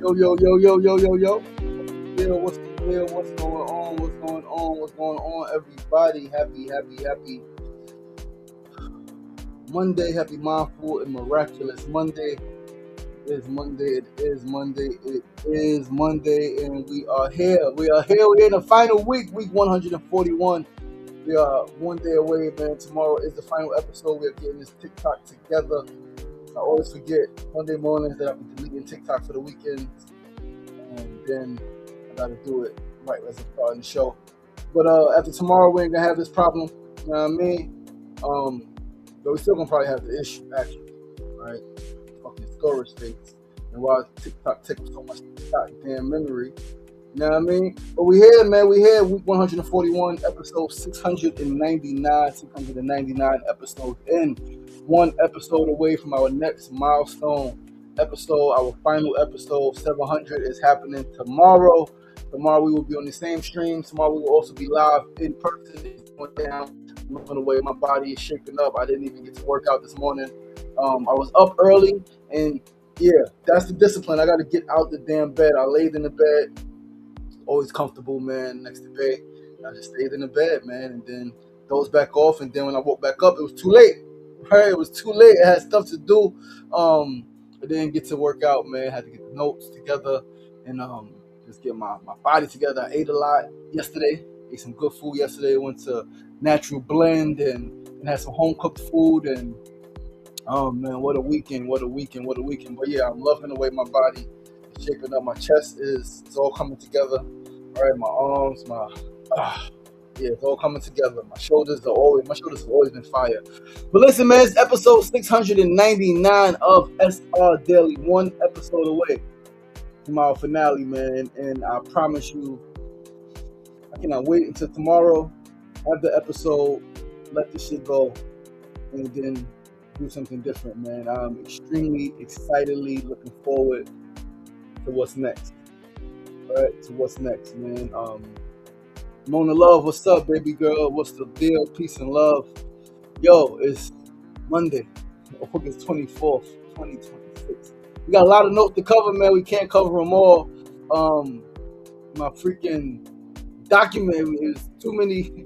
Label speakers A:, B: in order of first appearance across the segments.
A: Yo, yo, yo, yo, yo, yo. Yo, what's the deal? What's going on? What's going on? What's going on, everybody? Happy Monday. Happy Mindful and Miraculous Monday. It is Monday. It is Monday, and we are here. We're in the final week 141. We are one day away, man. Tomorrow is the final episode. We're getting this TikTok together. I always forget Monday mornings that I've been deleting TikTok for the weekend, and then I gotta do it right as I'm starting the show. But after tomorrow, we ain't gonna have this problem. You know what I mean? But we still gonna probably have the issue, actually, right? Fucking storage space, and why TikTok takes so much goddamn memory. You know what I mean? But we here, man. We here, week 141, episode 699 episodes in. One episode away from our next milestone episode. Our final episode, 700, is happening tomorrow. Tomorrow we will be on the same stream. Tomorrow we will also be live in person. It's going down. I'm looking away. My body is shaking up. I didn't even get to work out this morning. I was up early, and yeah, that's the discipline. I got to get out the damn bed. I laid in the bed. Always comfortable, man, next to bed. I just stayed in the bed, man, and then dozed back off. And then when I woke back up, it was too late. Right, it was too late. I had stuff to do. I didn't get to work out, man. I had to get the notes together and just get my body together. I ate a lot yesterday. Ate some good food yesterday. Went to Natural Blend and had some home cooked food. And oh man, what a weekend! But yeah, I'm loving the way my body is shaping up. My chest it's all coming together. All right, my arms, yeah, it's all coming together. My shoulders have always been fire. But listen, man, it's episode 699 of SRDaily. One episode away from our finale, man. And I promise you, I cannot wait until tomorrow. Have the episode, let this shit go, and then do something different, man. I'm extremely excitedly looking forward to what's next. All right, to what's next, man. Mona Love, what's up, baby girl? What's the deal? Peace and love. Yo, it's Monday, August 24th, 2026. We got a lot of notes to cover, man. We can't cover them all. My freaking document is too many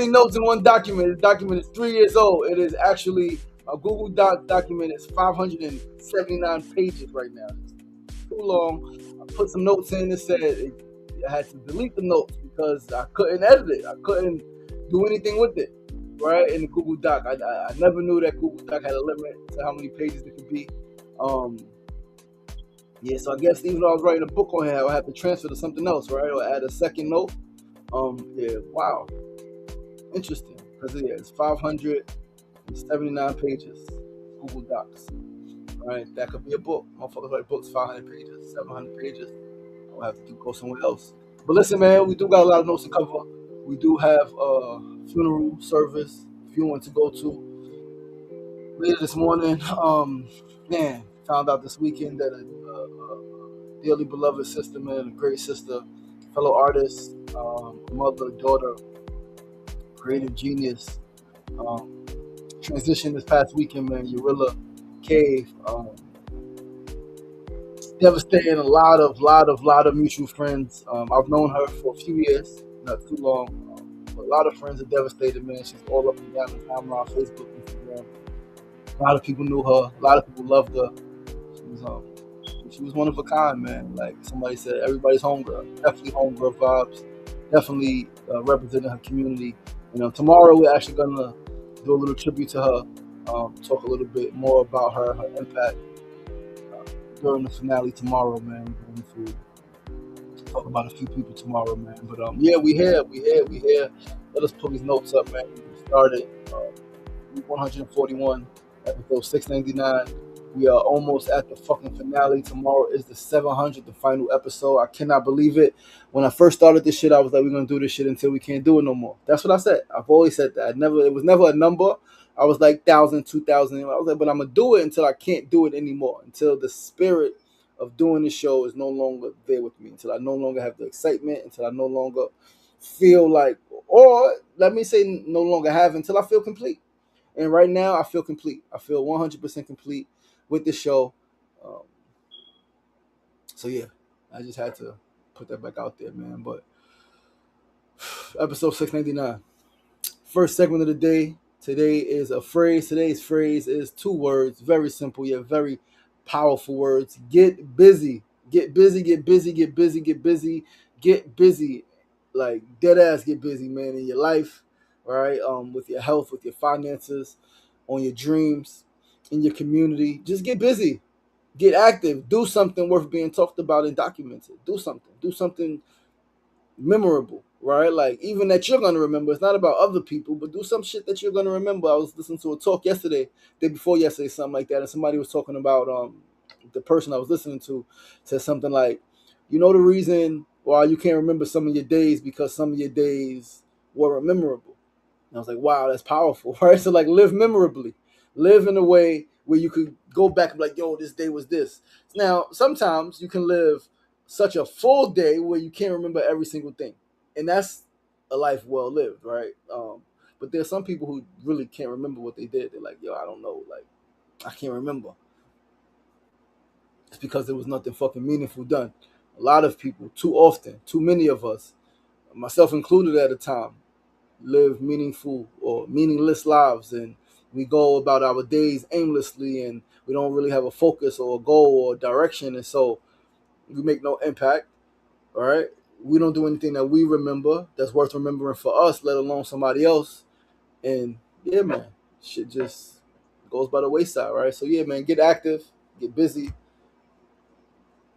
A: notes in one document. The document is 3 years old. It is actually a Google Doc document. It's 579 pages right now. It's too long. I put some notes in. It said I had to delete the notes because I couldn't edit it. I couldn't do anything with it, right, in the Google Doc. I never knew that Google Doc had a limit to how many pages it could be. Yeah, so I guess even though I was writing a book on here, I would have to transfer to something else, right, or add a second note. Yeah, wow. Interesting. Because, yeah, it's 579 pages, Google Docs, right? That could be a book. Motherfuckers write books, 500 pages, 700 pages. I'll have to go somewhere else. But listen, man, we do got a lot of notes to cover. We do have a funeral service, funeral to go to later this morning. Man, found out this weekend that a dearly beloved sister, man, a great sister, fellow artist, mother, daughter, creative genius, transitioned this past weekend, man. Urilla Cave. Devastating. A lot of mutual friends. I've known her for a few years, not too long. But a lot of friends are devastated, man. She's all up and down the timeline, Facebook, Instagram. A lot of people knew her. A lot of people loved her. She was one of a kind, man. Like somebody said, everybody's homegirl. Definitely homegirl vibes. Definitely representing her community. Tomorrow we're actually gonna do a little tribute to her. Talk a little bit more about her impact. During the finale tomorrow, man. We're going to talk about a few people tomorrow, man. But yeah, we here. Let us pull these notes up, man. We started 141, episode 699. We are almost at the fucking finale. Tomorrow is the 700th, the final episode. I cannot believe it. When I first started this shit, I was like, we're gonna do this shit until we can't do it no more. That's what I said. I've always said that. It was never a number. I was like 1,000, 2,000. I was like, but I'm gonna do it until I can't do it anymore. Until the spirit of doing the show is no longer there with me. Until I no longer have the excitement. Until I no longer feel like, or let me say, no longer have. Until I feel complete. And right now, I feel complete. I feel 100% complete with the show. So yeah, I just had to put that back out there, man. But episode 699. First segment of the day. Today is a phrase. Today's phrase is two words. Very simple yet very powerful words. Get busy. Get busy, get busy, get busy, get busy, get busy. Like dead ass get busy, man, in your life, right? With your health, with your finances, on your dreams, in your community. Just get busy. Get active. Do something worth being talked about and documented. Do something. Do something memorable, right? Like even that you're gonna remember. It's not about other people, but do some shit that you're gonna remember. I was listening to a talk yesterday, day before yesterday, something like that, and somebody was talking about the person I was listening to said something like, you know, the reason why you can't remember some of your days because some of your days weren't memorable. And I was like, wow, that's powerful, right? So like live memorably. Live in a way where you could go back and be like, yo, this day was this. Now, sometimes you can live such a full day where you can't remember every single thing. And that's a life well lived, right? But there's some people who really can't remember what they did. They're like, yo, I don't know. Like, I can't remember. It's because there was nothing fucking meaningful done. A lot of people, too often, too many of us, myself included at a time, live meaningful or meaningless lives, and we go about our days aimlessly, and we don't really have a focus or a goal or a direction, and so we make no impact. All right, we don't do anything that we remember that's worth remembering for us, let alone somebody else. And yeah, man, shit just goes by the wayside, right? So yeah, man, get active, get busy,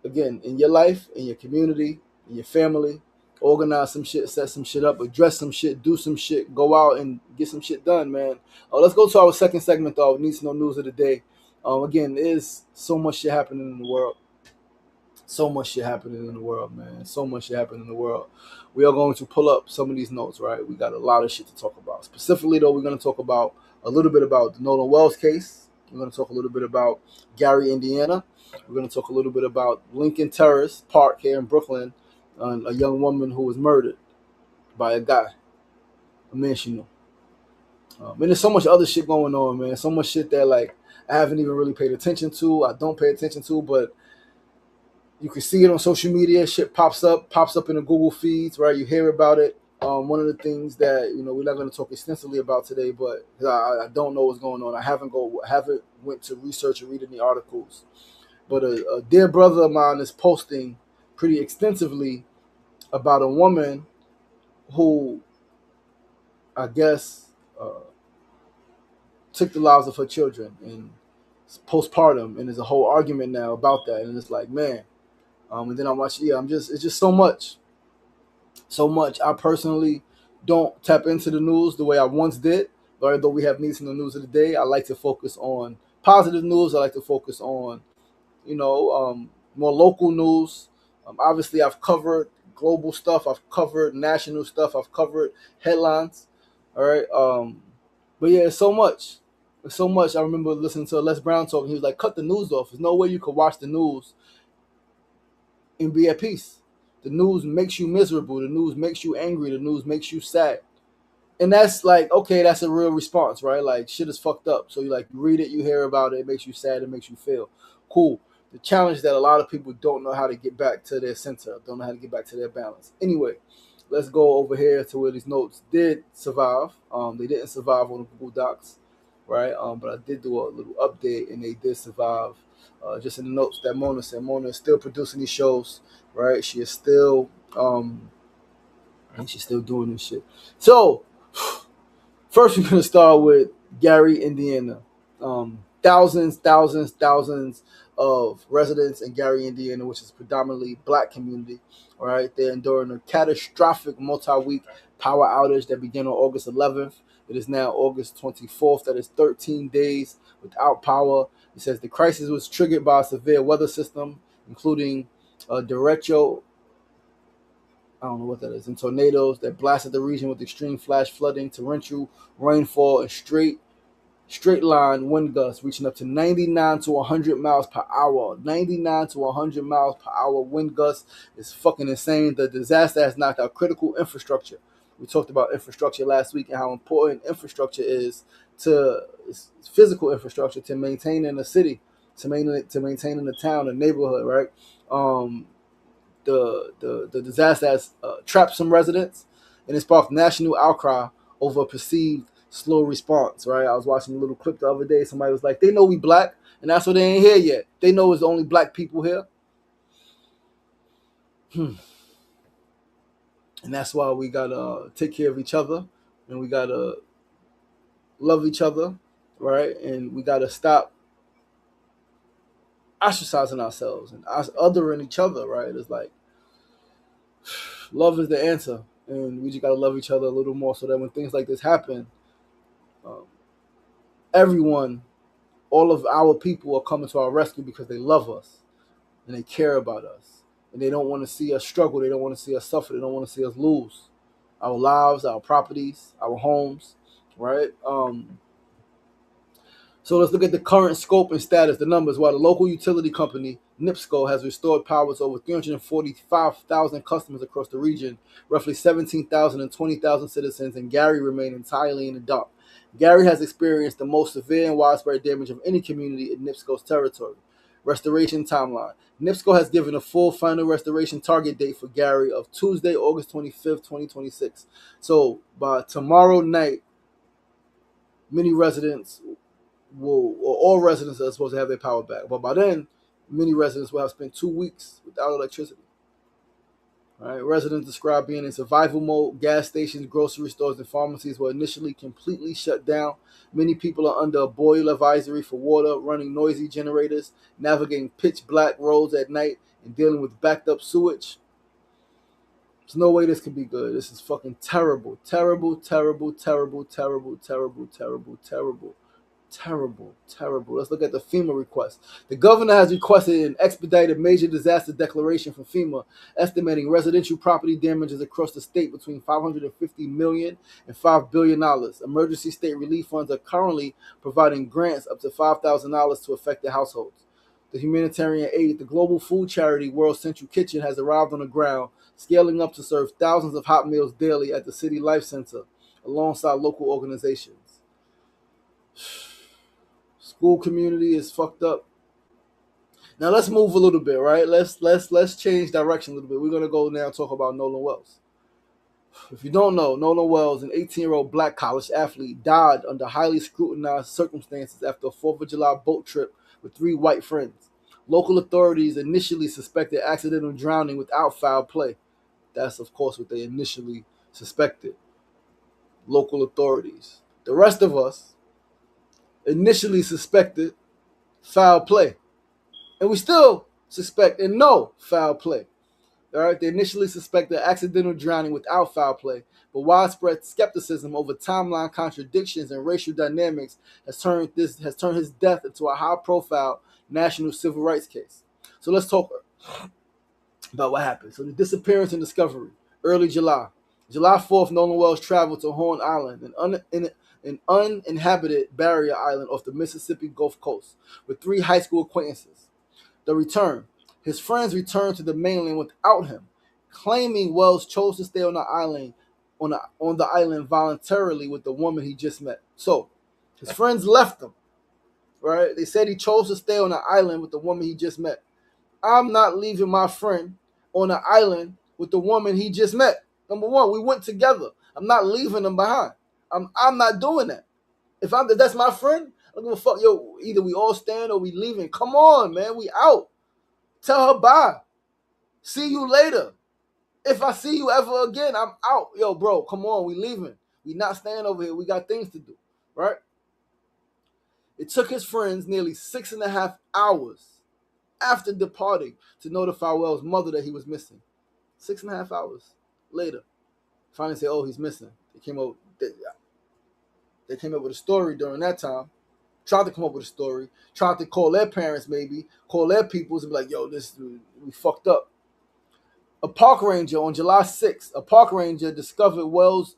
A: again, in your life, in your community, in your family. Organize some shit, set some shit up, address some shit, do some shit, go out and get some shit done, man. Let's go to our second segment, though. Need to know news of the day. Again, there's so much shit happening in the world. So much shit happening in the world, man. So much shit happening in the world. We are going to pull up some of these notes, right? We got a lot of shit to talk about. Specifically, though, we're going to talk about a little bit about the Nolan Wells case. We're going to talk a little bit about Gary, Indiana. We're going to talk a little bit about Lincoln Terrace Park here in Brooklyn, a young woman who was murdered by a guy, a man she knew. And there's so much other shit going on, man. So much shit that like I haven't even really paid attention to. I don't pay attention to, but you can see it on social media. Shit pops up in the Google feeds, right? You hear about it. One of the things that we're not going to talk extensively about today, but I don't know what's going on. I haven't went to research or read any articles. But a dear brother of mine is posting pretty extensively about a woman who, I guess, took the lives of her children and postpartum, and there's a whole argument now about that. And it's like, man. And then I watch, it's just so much. So much. I personally don't tap into the news the way I once did. But although we have needs in the news of the day, I like to focus on positive news. I like to focus on, more local news. Obviously, I've covered global stuff. I've covered national stuff. I've covered headlines. All right. But yeah, it's so much. It's so much. I remember listening to Les Brown talking. He was like, cut the news off. There's no way you could watch the news and be at peace. The news makes you miserable. The news makes you angry. The news makes you sad. And that's like, okay, that's a real response, right? Like, shit is fucked up. So you read it, you hear about it, it makes you sad, it makes you feel cool. The challenge that a lot of people don't know how to get back to their center, don't know how to get back to their balance. Anyway, let's go over here to where these notes did survive. They didn't survive on the Google Docs, right? But I did do a little update, and they did survive. Just in the notes that Mona said, Mona is still producing these shows, right? She is still, and she's still doing this shit. So, first we're gonna start with Gary, Indiana. Thousands of residents in Gary, Indiana, which is predominantly black community. All right, they're enduring a catastrophic multi-week power outage that began on August 11th. It is now August 24th. That is 13 days without power. It says the crisis was triggered by a severe weather system, including derecho, I don't know what that is, and tornadoes that blasted the region with extreme flash flooding, torrential rainfall, and straight line wind gusts reaching up to 99 to 100 miles per hour. 99 to 100 miles per hour wind gusts is fucking insane. The disaster has knocked out critical infrastructure. We talked about infrastructure last week and how important infrastructure is to physical infrastructure to maintain in a city, to maintain in the town, a neighborhood, right? The disaster has trapped some residents, and it sparked national outcry over a perceived slow response. Right, I was watching a little clip the other day. Somebody was like, "They know we black, and that's why they ain't here yet. They know it's only black people here." And that's why we gotta take care of each other, and we gotta love each other, right? And we gotta stop ostracizing ourselves and othering each other, right? It's like love is the answer, and we just gotta love each other a little more, so that when things like this happen, um, everyone, all of our people are coming to our rescue because they love us and they care about us, and they don't want to see us struggle. They don't want to see us suffer. They don't want to see us lose our lives, our properties, our homes, right? So let's look at the current scope and status, the numbers. While the local utility company, NIPSCO, has restored power to over 345,000 customers across the region, roughly 17,000 and 20,000 citizens in Gary remain entirely in the dark. Gary has experienced the most severe and widespread damage of any community in NIPSCO's territory. Restoration timeline. NIPSCO has given a full final restoration target date for Gary of Tuesday, August 25th, 2026. So by tomorrow night, many residents or all residents are supposed to have their power back. But by then, many residents will have spent 2 weeks without electricity. All right, residents describe being in survival mode. Gas stations, grocery stores, and pharmacies were initially completely shut down. Many people are under a boil advisory for water, running noisy generators, navigating pitch black roads at night, and dealing with backed up sewage. There's no way this could be good. This is fucking terrible. Terrible, terrible, terrible, terrible, terrible, terrible, terrible. Terrible, terrible. Let's look at the FEMA request. The governor has requested an expedited major disaster declaration from FEMA, estimating residential property damages across the state between $550 million and $5 billion. Emergency state relief funds are currently providing grants up to $5,000 to affected households. The humanitarian aid, the global food charity World Central Kitchen, has arrived on the ground, scaling up to serve thousands of hot meals daily at the City Life Center, alongside local organizations. School community is fucked up. Now let's move a little bit, right? Let's change direction a little bit. We're gonna go now and talk about Nolan Wells. If you don't know, Nolan Wells, an 18-year-old black college athlete, died under highly scrutinized circumstances after a 4th of July boat trip with 3 white friends. Local authorities initially suspected accidental drowning without foul play. That's, of course, what they initially suspected. Local authorities. The rest of us initially suspected foul play. And we still suspect and know foul play. All right, they initially suspected accidental drowning without foul play, but widespread skepticism over timeline contradictions and racial dynamics has turned his death into a high-profile national civil rights case. So let's talk about what happened. So the disappearance and discovery, early July. July 4th, Nolan Wells traveled to Horn Island, an uninhabited barrier island off the Mississippi Gulf Coast, with 3 high school acquaintances. The return. His friends returned to the mainland without him, claiming Wells chose to stay on the island voluntarily with the woman he just met. So his friends left him. Right? They said he chose to stay on the island with the woman he just met. I'm not leaving my friend on the island with the woman he just met. Number one, we went together. I'm not leaving him behind. I'm not doing that. If that's my friend, I don't give a fuck. Yo, either we all stand or we leaving. Come on, man, we out. Tell her bye. See you later. If I see you ever again, I'm out. Yo, bro, come on, we leaving. We not staying over here. We got things to do, right? It took his friends nearly 6.5 hours after departing to notify Wells' mother that he was missing. 6.5 hours later, finally say, "Oh, he's missing." They came up with a story during that time. Tried to come up with a story. Tried to call their parents, maybe call their peoples, and be like, "Yo, we fucked up." A park ranger on July 6th, a park ranger discovered Wells'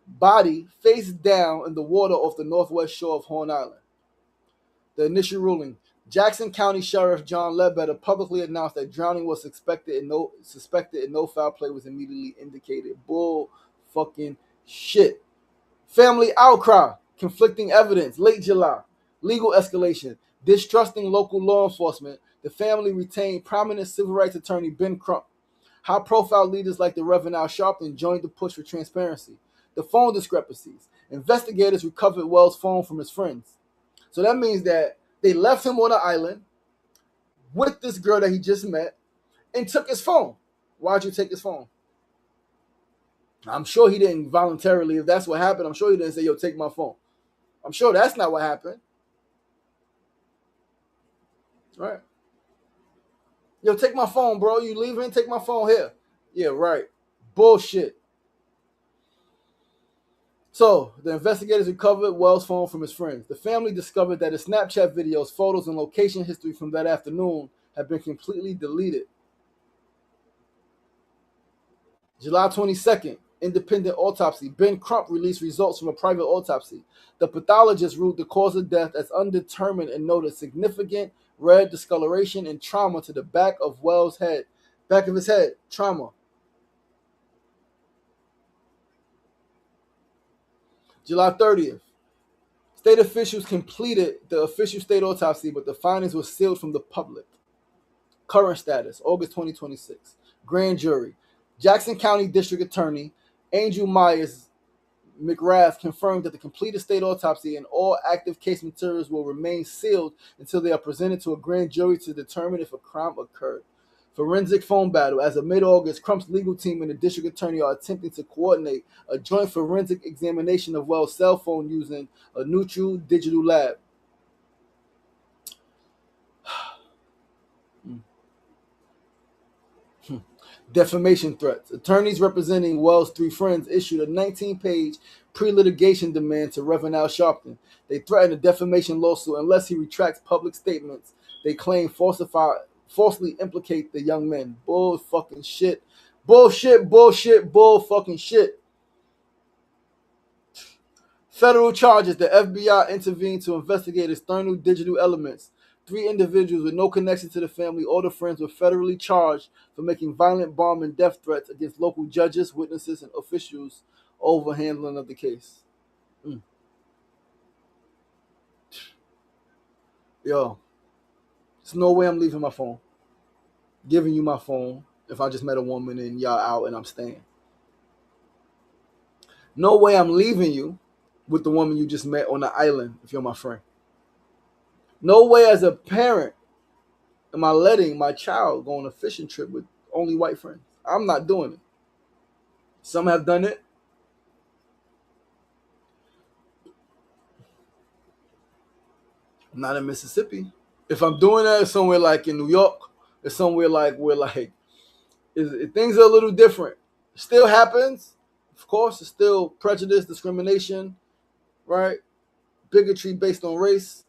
A: body face down in the water off the northwest shore of Horn Island. The initial ruling: Jackson County Sheriff John Ledbetter publicly announced that drowning was suspected and no foul play was immediately indicated. Bull fucking shit. Family outcry, conflicting evidence, late July. Legal escalation, distrusting local law enforcement. The family retained prominent civil rights attorney Ben Crump. High-profile leaders like the Reverend Al Sharpton joined the push for transparency. The phone discrepancies. Investigators recovered Wells' phone from his friends. So that means that they left him on an island with this girl that he just met and took his phone. Why'd you take his phone? I'm sure he didn't voluntarily. If that's what happened, I'm sure he didn't say, yo, take my phone. I'm sure that's not what happened. Right? Yo, take my phone, bro. You leaving? Take my phone here. Yeah, right. Bullshit. So, the investigators recovered Wells' phone from his friends. The family discovered that his Snapchat videos, photos, and location history from that afternoon had been completely deleted. July 22nd, independent autopsy. Ben Crump released results from a private autopsy. The pathologist ruled the cause of death as undetermined and noted significant red discoloration and trauma to the back of Wells' head. Back of his head, trauma. July 30th. State officials completed the official state autopsy, but the findings were sealed from the public. Current status, August 2026. Grand jury. Jackson County District Attorney Angel Myers McGrath confirmed that the completed state autopsy and all active case materials will remain sealed until they are presented to a grand jury to determine if a crime occurred. Forensic phone battle. As of mid-August, Crump's legal team and the district attorney are attempting to coordinate a joint forensic examination of Wells' cell phone using a neutral digital lab. Defamation threats. Attorneys representing Wells' three friends issued a 19-page pre-litigation demand to Reverend Al Sharpton. They threatened a defamation lawsuit unless he retracts public statements they claim falsely implicate the young men. Bull fucking shit. Bullshit, bullshit, bull fucking shit. Federal charges. The FBI intervened to investigate external digital elements. 3 individuals with no connection to the family or the friends were federally charged for making violent bomb and death threats against local judges, witnesses, and officials over handling of the case. Yo, there's no way I'm leaving my phone. Giving you my phone if I just met a woman and y'all out and I'm staying. No way I'm leaving you with the woman you just met on the island if you're my friend. No way as a parent am I letting my child go on a fishing trip with only white friends. I'm not doing it. Some have done it. I'm not in Mississippi. If I'm doing that, it's somewhere like in New York. It's somewhere like where things are a little different. It still happens. Of course, it's still prejudice, discrimination, right? Bigotry based on race.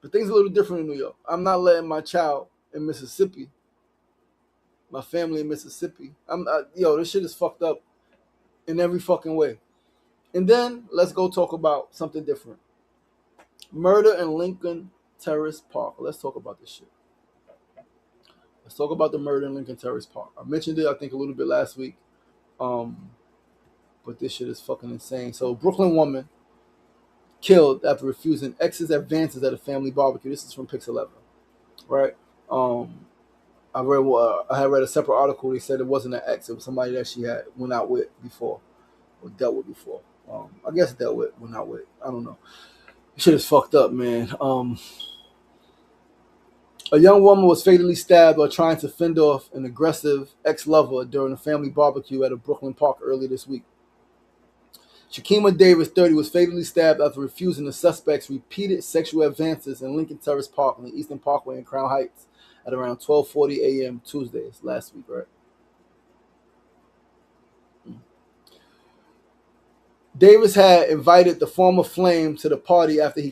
A: But things are a little different in New York. I'm not letting my child in Mississippi, my family in Mississippi. This shit is fucked up in every fucking way. And then let's go talk about something different. Murder in Lincoln Terrace Park. Let's talk about this shit. Let's talk about the murder in Lincoln Terrace Park. I mentioned it, I think, a little bit last week. But this shit is fucking insane. So, Brooklyn woman killed after refusing ex's advances at a family barbecue. This is from Pix 11, right? I had read a separate article. They said it wasn't an ex; it was somebody that she had went out with before or dealt with before. I guess dealt with, went out with. I don't know. Shit is fucked up, man. A young woman was fatally stabbed while trying to fend off an aggressive ex-lover during a family barbecue at a Brooklyn park earlier this week. Shakima Davis, 30, was fatally stabbed after refusing the suspect's repeated sexual advances in Lincoln Terrace Park on the Eastern Parkway in Crown Heights at around 12:40 a.m. Tuesday, last week, right? Davis had invited the former flame to the party after he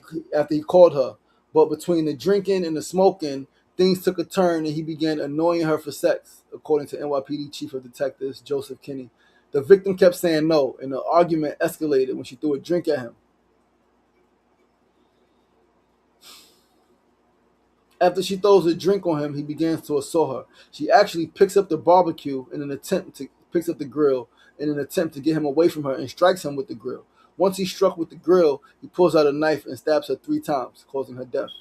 A: called her, but between the drinking and the smoking, things took a turn and he began annoying her for sex, according to NYPD Chief of Detectives Joseph Kinney. The victim kept saying no, and the argument escalated when she threw a drink at him. After she throws a drink on him, he begins to assault her. She actually picks up the grill in an attempt to get him away from her and strikes him with the grill. Once he's struck with the grill, he pulls out a knife and stabs her 3 times, causing her death.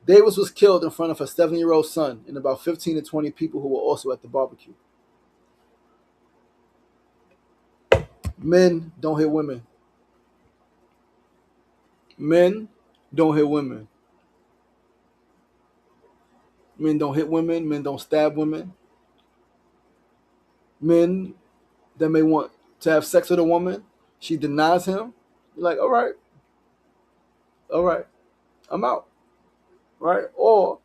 A: Davis was killed in front of her 7-year-old son and about 15 to 20 people who were also at the barbecue. Men don't hit women. Men don't hit women. Men don't hit women. Men don't stab women. Men that may want to have sex with a woman, she denies him. You're like, all right, I'm out. Right? Or,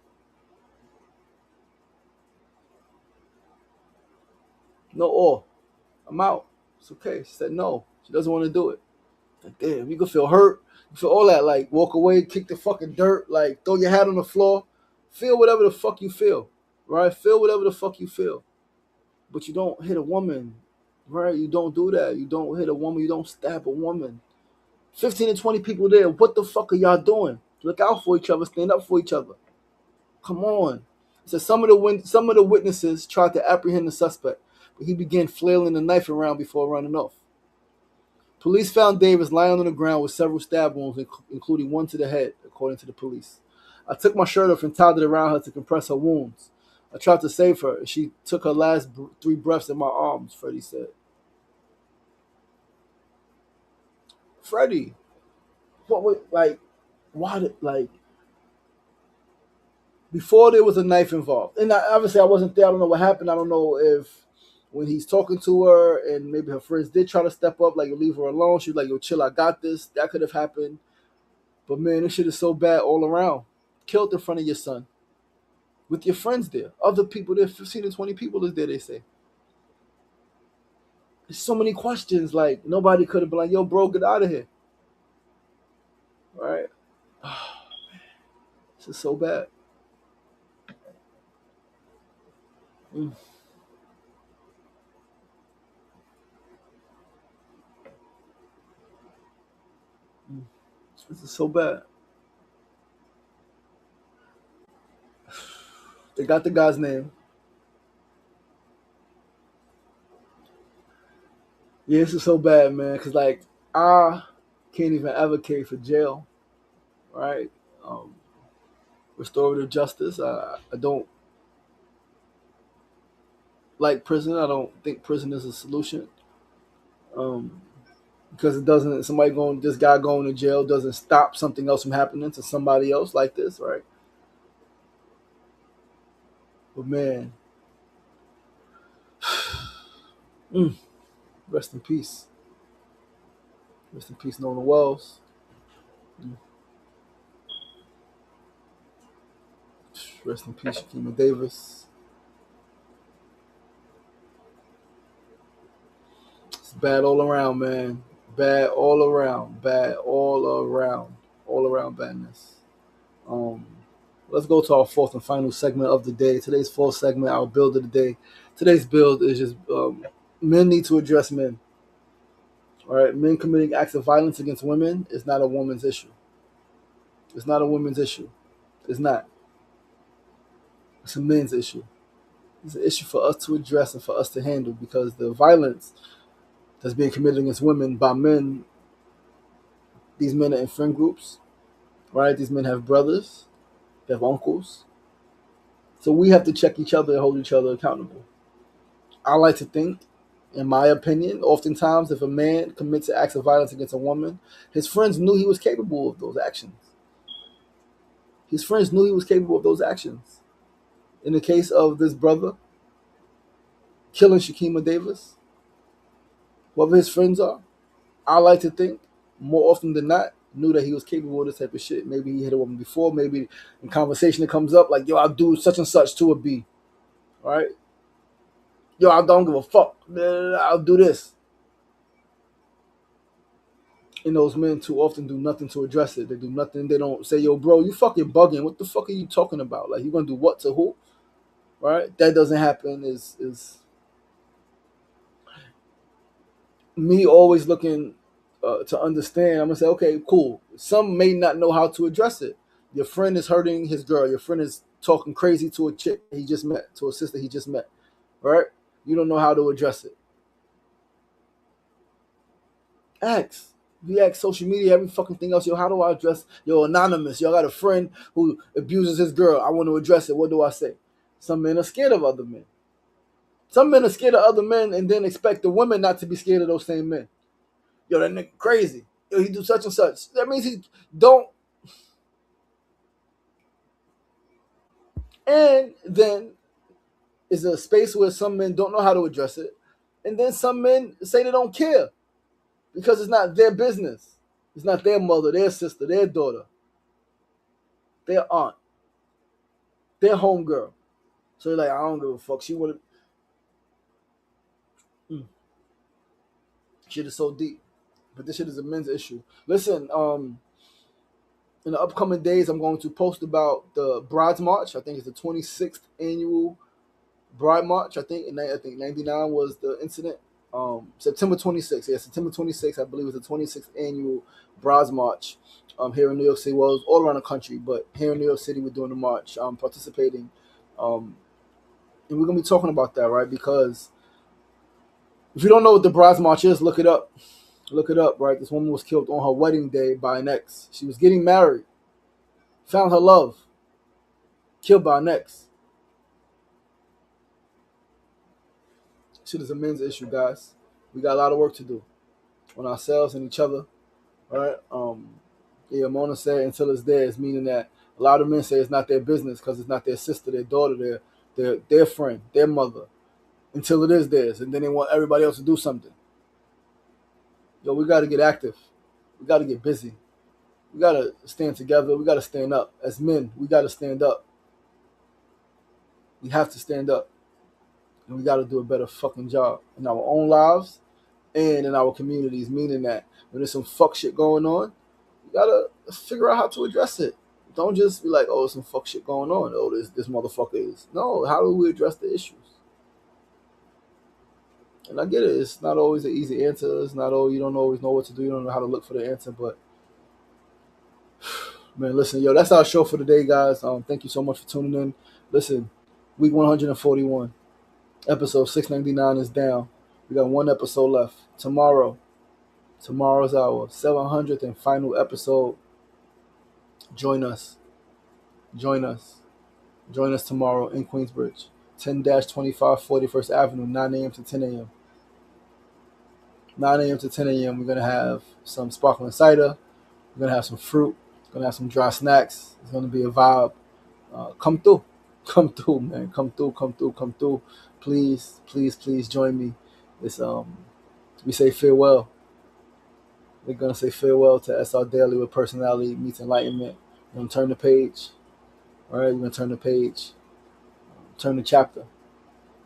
A: no, or, I'm out. It's okay. She said no. She doesn't want to do it. Like, damn, you can feel hurt. You feel all that. Like, walk away, kick the fucking dirt, like, throw your hat on the floor. Feel whatever the fuck you feel. Right? Feel whatever the fuck you feel. But you don't hit a woman. Right? You don't do that. You don't hit a woman. You don't stab a woman. 15 to 20 people there. What the fuck are y'all doing? Look out for each other. Stand up for each other. Come on. So some of the witnesses tried to apprehend the suspect, but he began flailing the knife around before running off. Police found Davis lying on the ground with several stab wounds, including one to the head, according to the police. I took my shirt off and tied it around her to compress her wounds. I tried to save her. She took her last 3 breaths in my arms, Freddie said. Freddie, what was, like, why did, like, before there was a knife involved. And obviously I wasn't there. I don't know what happened. I don't know if when he's talking to her and maybe her friends did try to step up, like, leave her alone. She was like, yo, chill, I got this. That could have happened. But, man, this shit is so bad all around. Killed in front of your son. With your friends there. Other people there, 15 to 20 people is there, they say. There's so many questions. Like, nobody could have been like, yo, bro, get out of here. Right? This is so bad. Mm. This is so bad. They got the guy's name. Yeah, this is so bad, man. Because, like, I can't even advocate for jail, right? Um, Restorative justice. I don't like prison. I don't think prison is a solution. Um, because it doesn't, this guy going to jail doesn't stop something else from happening to somebody else like this, right? But, man, rest in peace. Rest in peace, Nona Wells. Rest in peace, Shakima Davis. It's bad all around, man. Bad all around. Bad all around. All around badness. Let's go to our fourth and final segment of the day. Today's fourth segment, our build of the day. Today's build is just men need to address men. All right, men committing acts of violence against women is not a woman's issue. It's not a women's issue. It's not. It's a men's issue. It's an issue for us to address and for us to handle because the violence that's being committed against women by men, these men are in friend groups, right? These men have brothers, they have uncles. So we have to check each other and hold each other accountable. I like to think, in my opinion, oftentimes if a man commits acts of violence against a woman, his friends knew he was capable of those actions. His friends knew he was capable of those actions. In the case of this brother killing Shakima Davis, whoever his friends are, I like to think, more often than not, knew that he was capable of this type of shit. Maybe he hit a woman before. Maybe in conversation it comes up like, yo, I'll do such and such to a B. All right? Yo, I don't give a fuck. I'll do this. And those men too often do nothing to address it. They do nothing. They don't say, yo, bro, you fucking bugging. What the fuck are you talking about? Like, you going to do what to who? Right? That doesn't happen is me always looking to understand. I'm going to say, okay, cool. Some may not know how to address it. Your friend is hurting his girl. Your friend is talking crazy to a chick he just met, to a sister he just met. Right? You don't know how to address it. Ask. We ask social media, every fucking thing else. Yo, how do I address? Yo, anonymous. Yo, I got a friend who abuses his girl. I want to address it. What do I say? Some men are scared of other men. Some men are scared of other men and then expect the women not to be scared of those same men. Yo, that nigga crazy. Yo, he do such and such. That means he don't. And then is a space where some men don't know how to address it. And then some men say they don't care because it's not their business. It's not their mother, their sister, their daughter, their aunt, their homegirl. So they're like, I don't give a fuck. She would have. Shit is so deep. But this shit is a men's issue. Listen, in the upcoming days, I'm going to post about the Brides March. I think it's the 26th annual Bride March. I think 99 was the incident. September 26th. Yeah, September 26th, I believe, was the 26th annual Brides March here in New York City. Well, it was all around the country, but here in New York City, we're doing the march. I'm participating. And we're going to be talking about that, right? Because if you don't know what the Brides March is, look it up. Look it up, right? This woman was killed on her wedding day by an ex. She was getting married, found her love, killed by an ex. Shit is a men's issue, guys. We got a lot of work to do on ourselves and each other, all right? Yeah, Mona said until it's theirs, meaning that a lot of men say it's not their business because it's not their sister, their daughter, their friend, their mother, until it is theirs, and then they want everybody else to do something. Yo, we got to get active. We got to get busy. We got to stand together. We got to stand up. As men, we got to stand up. We have to stand up. And we got to do a better fucking job in our own lives and in our communities, meaning that when there's some fuck shit going on, you got to figure out how to address it. Don't just be like, oh, there's some fuck shit going on. Oh, this motherfucker is. No, how do we address the issues? And I get it. It's not always an easy answer. It's not all. You don't always know what to do. You don't know how to look for the answer. But man, listen, yo, that's our show for today, guys. Thank you so much for tuning in. Listen, week 141, episode 699 is down. We got one episode left. Tomorrow's our 700th and final episode. Join us. Join us tomorrow in Queensbridge. 10-25 41st Avenue, 9 a.m. to 10 a.m. 9 a.m. to 10 a.m. We're going to have some sparkling cider. We're going to have some fruit. We're going to have some dry snacks. It's going to be a vibe. Come through. Come through, man. Come through. Please join me. It's we say farewell. We're going to say farewell to SRDaily with personality meets enlightenment. We're going to turn the page. All right, we're going to turn the page. Turn the chapter.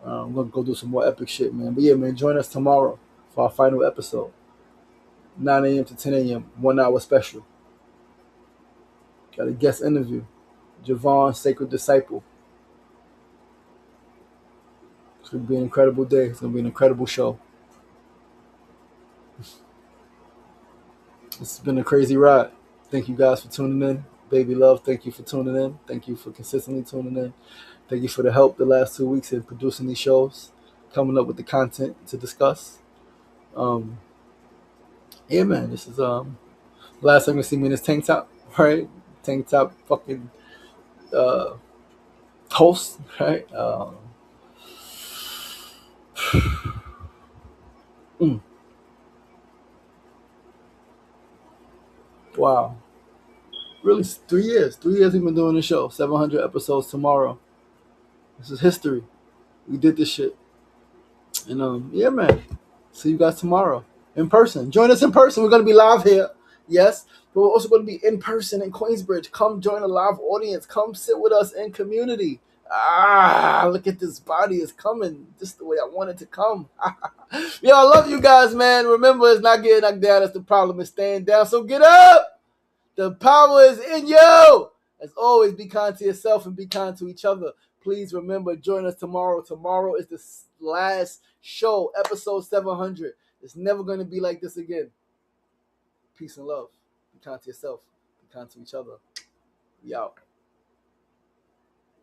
A: I'm going to go do some more epic shit, man. But yeah, man, join us tomorrow for our final episode. 9 a.m. to 10 a.m. 1 hour special. Got a guest interview. Javon, Sacred Disciple. It's going to be an incredible day. It's going to be an incredible show. It's been a crazy ride. Thank you guys for tuning in. Baby love, thank you for tuning in. Thank you for consistently tuning in. Thank you for the help the last 2 weeks in producing these shows, coming up with the content to discuss. Yeah, man, this is last time you see me in this tank top, right? Tank top fucking host, right? Wow. Really, 3 years. 3 years we've been doing the show. 700 episodes tomorrow. This is history. We did this shit. And yeah, man. See you guys tomorrow in person. Join us in person. We're gonna be live here, yes, but we're also gonna be in person in Queensbridge. Come join a live audience. Come sit with us in community. Look at this body. It's coming just the way I want it to come. Yo, I love you guys, man. Remember, it's not getting knocked down. That's the problem. It's staying down. So get up. The power is in you. As always, be kind to yourself and be kind to each other. Please remember, join us tomorrow. Tomorrow is the last show, episode 700. It's never going to be like this again. Peace and love. Be kind to yourself. Be kind to each other. We out.